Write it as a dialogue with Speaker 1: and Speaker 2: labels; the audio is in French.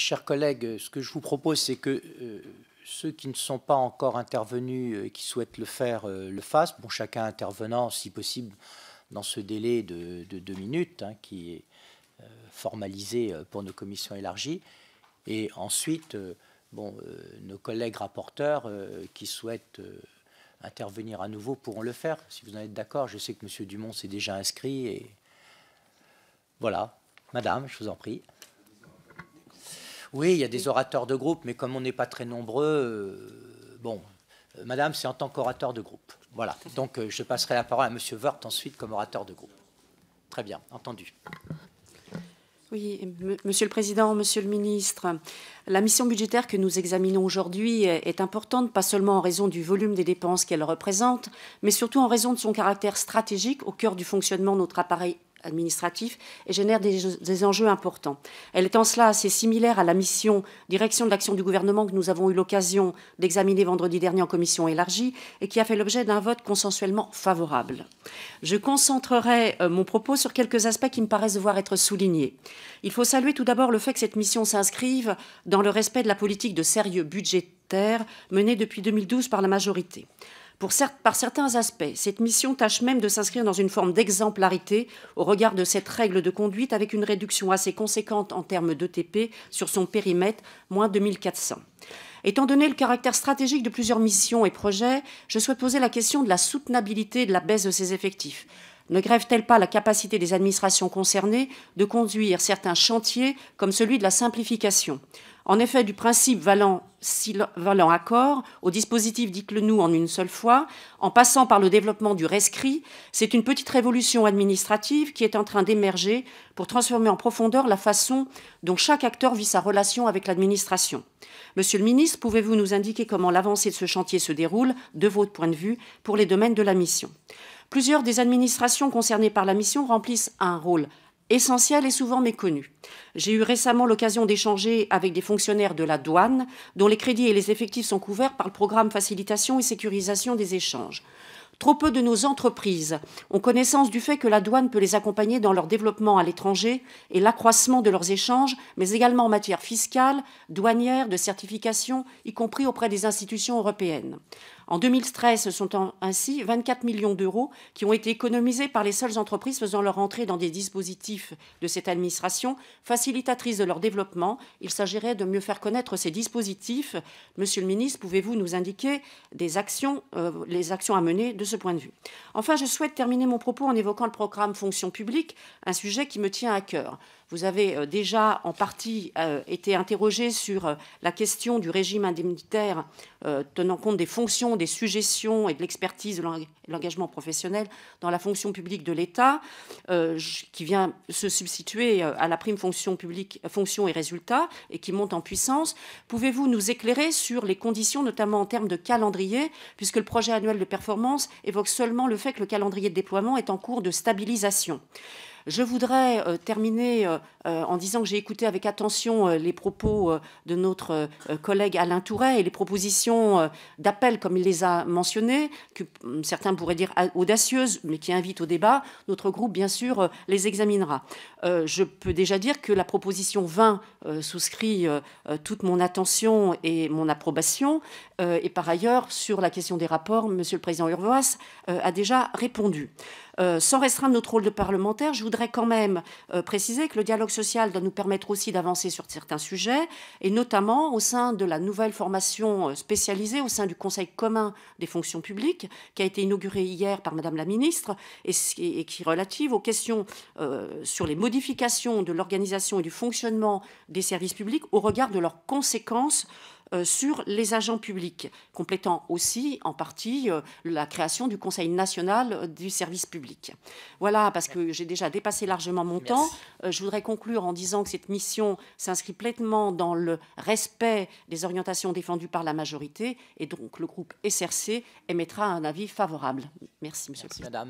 Speaker 1: Chers collègues, ce que je vous propose, c'est que ceux qui ne sont pas encore intervenus et qui souhaitent le faire, le fassent. Bon, chacun intervenant, si possible, dans ce délai de 2 minutes, hein, qui est formalisé pour nos commissions élargies. Et ensuite, nos collègues rapporteurs qui souhaitent intervenir à nouveau pourront le faire. Si vous en êtes d'accord, je sais que M. Dumont s'est déjà inscrit. Et voilà. Madame, je vous en prie. Oui, il y a des orateurs de groupe, mais comme on n'est pas très nombreux, Madame, c'est en tant qu'orateur de groupe. Voilà. Donc, je passerai la parole à Monsieur Woerth ensuite comme orateur de groupe. Très bien, entendu.
Speaker 2: Oui, Monsieur le Président, Monsieur le Ministre, la mission budgétaire que nous examinons aujourd'hui est importante, pas seulement en raison du volume des dépenses qu'elle représente, mais surtout en raison de son caractère stratégique au cœur du fonctionnement de notre appareil administratif et génère des enjeux importants. Elle est en cela assez similaire à la mission Direction de l'action du gouvernement que nous avons eu l'occasion d'examiner vendredi dernier en commission élargie et qui a fait l'objet d'un vote consensuellement favorable. Je concentrerai mon propos sur quelques aspects qui me paraissent devoir être soulignés. Il faut saluer tout d'abord le fait que cette mission s'inscrive dans le respect de la politique de sérieux budgétaire menée depuis 2012 par la majorité. Par certains aspects, cette mission tâche même de s'inscrire dans une forme d'exemplarité au regard de cette règle de conduite avec une réduction assez conséquente en termes d'ETP sur son périmètre, moins 2400. Étant donné le caractère stratégique de plusieurs missions et projets, je souhaite poser la question de la soutenabilité de la baisse de ces effectifs. Ne grève-t-elle pas la capacité des administrations concernées de conduire certains chantiers comme celui de la simplification ? En effet, du principe valant accord au dispositif dites-le-nous en une seule fois, en passant par le développement du rescrit, c'est une petite révolution administrative qui est en train d'émerger pour transformer en profondeur la façon dont chaque acteur vit sa relation avec l'administration. Monsieur le ministre, pouvez-vous nous indiquer comment l'avancée de ce chantier se déroule, de votre point de vue, pour les domaines de la mission ? Plusieurs des administrations concernées par la mission remplissent un rôle essentiel et souvent méconnu. J'ai eu récemment l'occasion d'échanger avec des fonctionnaires de la douane, dont les crédits et les effectifs sont couverts par le programme Facilitation et Sécurisation des échanges. Trop peu de nos entreprises ont connaissance du fait que la douane peut les accompagner dans leur développement à l'étranger et l'accroissement de leurs échanges, mais également en matière fiscale, douanière, de certification, y compris auprès des institutions européennes. En 2013, ce sont ainsi 24 millions d'euros qui ont été économisés par les seules entreprises faisant leur entrée dans des dispositifs de cette administration, facilitatrice de leur développement. Il s'agirait de mieux faire connaître ces dispositifs. Monsieur le ministre, pouvez-vous nous indiquer les actions à mener de ce point de vue ? Enfin, je souhaite terminer mon propos en évoquant le programme Fonction publique, un sujet qui me tient à cœur. Vous avez déjà en partie été interrogé sur la question du régime indemnitaire tenant compte des fonctions, des suggestions et de l'expertise de l'engagement professionnel dans la fonction publique de l'État, qui vient se substituer à la prime fonction publique, fonction et résultats, et qui monte en puissance. Pouvez-vous nous éclairer sur les conditions, notamment en termes de calendrier, puisque le projet annuel de performance évoque seulement le fait que le calendrier de déploiement est en cours de stabilisation ? Je voudrais terminer en disant que j'ai écouté avec attention les propos de notre collègue Alain Touret et les propositions d'appel, comme il les a mentionnées, que certains pourraient dire audacieuses, mais qui invitent au débat. Notre groupe, bien sûr, les examinera. Je peux déjà dire que la proposition 20 souscrit toute mon attention et mon approbation. Et par ailleurs, sur la question des rapports, Monsieur le Président Urvoas a déjà répondu. Sans restreindre notre rôle de parlementaire, je voudrais quand même préciser que le dialogue social doit nous permettre aussi d'avancer sur certains sujets, et notamment au sein de la nouvelle formation spécialisée au sein du Conseil commun des fonctions publiques, qui a été inaugurée hier par Madame la Ministre, et qui est relative aux questions sur les modifications de l'organisation et du fonctionnement des services publics au regard de leurs conséquences sur les agents publics, complétant aussi en partie la création du Conseil national du service public. Voilà, parce que j'ai déjà dépassé largement mon temps. Je voudrais conclure en disant que cette mission s'inscrit pleinement dans le respect des orientations défendues par la majorité, et donc le groupe SRC émettra un avis favorable. Merci, Monsieur le Président.
Speaker 1: Madame.